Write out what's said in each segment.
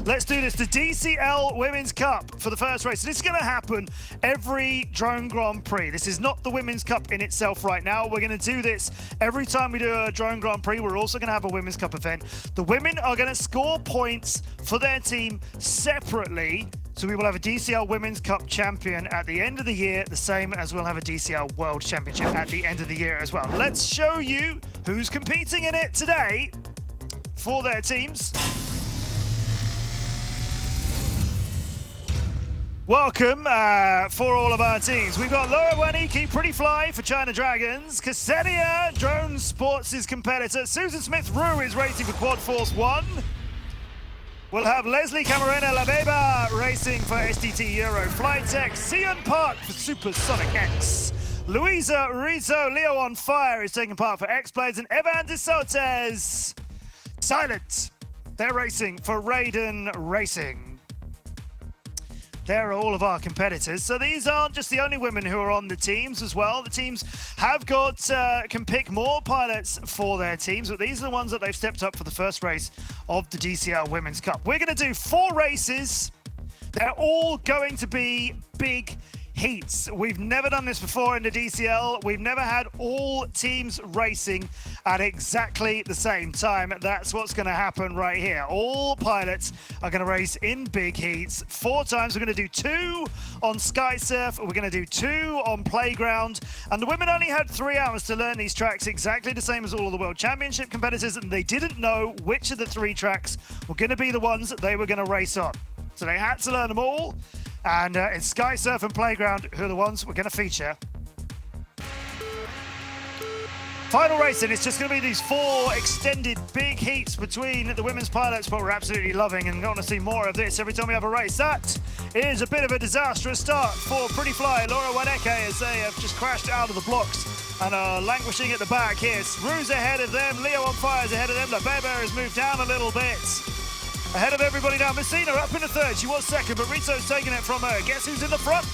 Let's do this. The DCL Women's Cup for the first race. This is going to happen every Drone Grand Prix. This is not the Women's Cup in itself right now. We're going to do this every time we do a Drone Grand Prix. We're also going to have a Women's Cup event. The women are going to score points for their team separately. So we will have a DCL Women's Cup champion at the end of the year, the same as we'll have a DCL World Championship at the end of the year as well. Let's show you who's competing in it today for their teams. Welcome for all of our teams. We've got Laura Waniki, Pretty Fly for China Dragons. Ksenia, Drone Sports' competitor. Susan Smith-Rue is racing for Quad Force 1. We'll have Leslie Camarena Labeba racing for STT Euro Flight Tech. Sion Park for Supersonic X. Luisa Rizzo, Leo on Fire is taking part for X-Blades. And Evan Desautels, Silent. They're racing for Raiden Racing. They're all of our competitors. So these aren't just the only women who are on the teams as well. The teams have got, can pick more pilots for their teams, but these are the ones that they've stepped up for the first race of the DCL Women's Cup. We're gonna do 4 races. They're all going to be big heats. We've never done this before in the DCL. We've never had all teams racing at exactly the same time. That's what's going to happen right here. All pilots are going to race in big heats 4 times. We're going to do 2 on Sky Surf. We're going to do 2 on Playground. And the women only had 3 hours to learn these tracks, exactly the same as all of the World Championship competitors, and they didn't know which of the 3 tracks were going to be the ones that they were going to race on. So they had to learn them all. And in Sky Surf and Playground, who are the ones we're going to feature. Final racing, it's just going to be these 4 extended big heats between the women's pilots, but we're absolutely loving and going to see more of this every time we have a race. That is a bit of a disastrous start for Pretty Fly. Laura Waneke, as they have just crashed out of the blocks and are languishing at the back here. Rue's ahead of them, Leo on Fire is ahead of them, Labeba has moved down a little bit. Ahead of everybody now, Messina up in the 3rd. She was 2nd, but Rizzo's taking it from her. Guess who's in the front?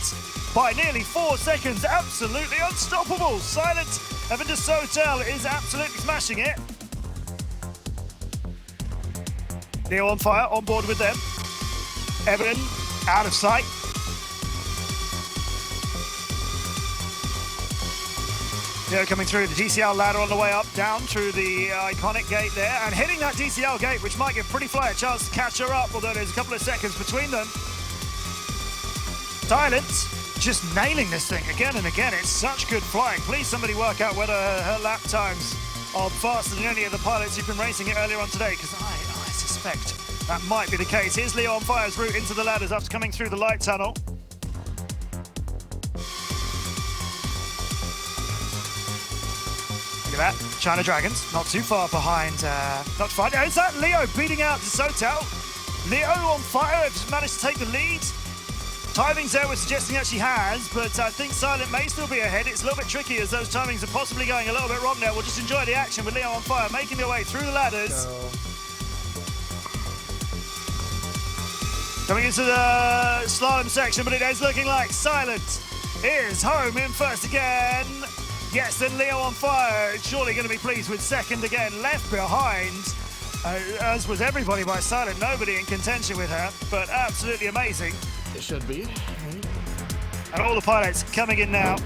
By nearly 4 seconds. Absolutely unstoppable. Silent Evan Desautels is absolutely smashing it. Leo on Fire, on board with them. Evan out of sight. Leo coming through the DCL ladder on the way up, down through the iconic gate there, and hitting that DCL gate, which might give Pretty Fly a chance to catch her up, although there's a couple of seconds between them. Silent, just nailing this thing again and again. It's such good flying. Please somebody work out whether her lap times are faster than any of the pilots who've been racing it earlier on today, because I suspect that might be the case. Here's Leo on Fire's route into the ladders after coming through the light tunnel. Look at that, China Dragons, not too far behind, not too far. Is that Leo beating out Desautels? Leo on Fire has managed to take the lead. Timings there, we're suggesting that she has, but I think Silent may still be ahead. It's a little bit tricky as those timings are possibly going a little bit wrong there. We'll just enjoy the action with Leo on Fire, making their way through the ladders. Coming into the slalom section, but it is looking like Silent is home in first again. Yes, then Leo on Fire, surely going to be pleased with 2nd again, left behind, as was everybody by Silent, nobody in contention with her, but absolutely amazing. It should be. And all the pilots coming in now.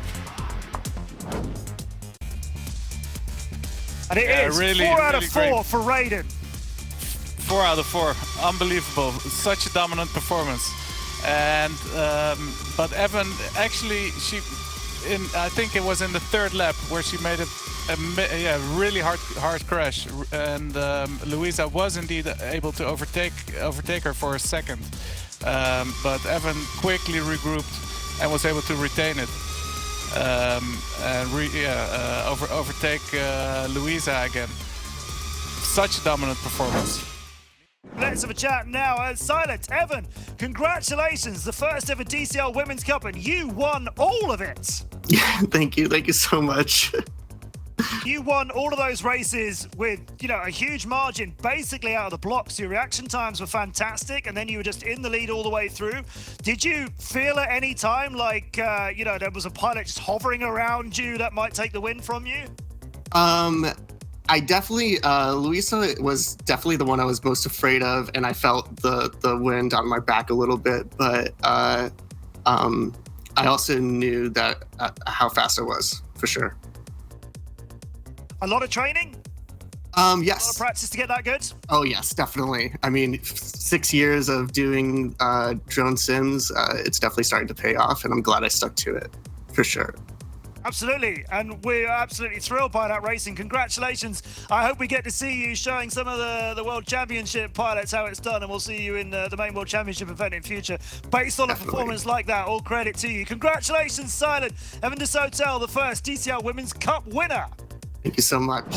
And it is really, 4 out of 4 great for Raiden. 4 out of 4, unbelievable, such a dominant performance. And but Evan, actually, I think it was in the 3rd lap where she made a really hard crash, and Luisa was indeed able to overtake her for a 2nd, but Evan quickly regrouped and was able to retain it and overtake Luisa again. Such a dominant performance. Let's have a chat now. Silent, Evan, congratulations, the first ever DCL Women's Cup, and you won all of it. Yeah, thank you so much. You won all of those races with, you know, a huge margin, basically out of the blocks. Your reaction times were fantastic, and then you were just in the lead all the way through. Did you feel at any time like, you know, there was a pilot just hovering around you that might take the win from you? I definitely, Luisa was definitely the one I was most afraid of, and I felt the wind on my back a little bit, but I also knew that how fast I was, for sure. A lot of training? A lot of Yes. practice to get that good? Oh, yes, definitely. I mean, 6 years of doing drone sims, it's definitely starting to pay off, and I'm glad I stuck to it, for sure. Absolutely, and we're absolutely thrilled by that racing. Congratulations. I hope we get to see you showing some of the World Championship pilots how it's done, and we'll see you in the main World Championship event in future. Based on Definitely. a performance like that, all credit to you. Congratulations, Silent. Evan Desautels, the first DCL Women's Cup winner. Thank you so much.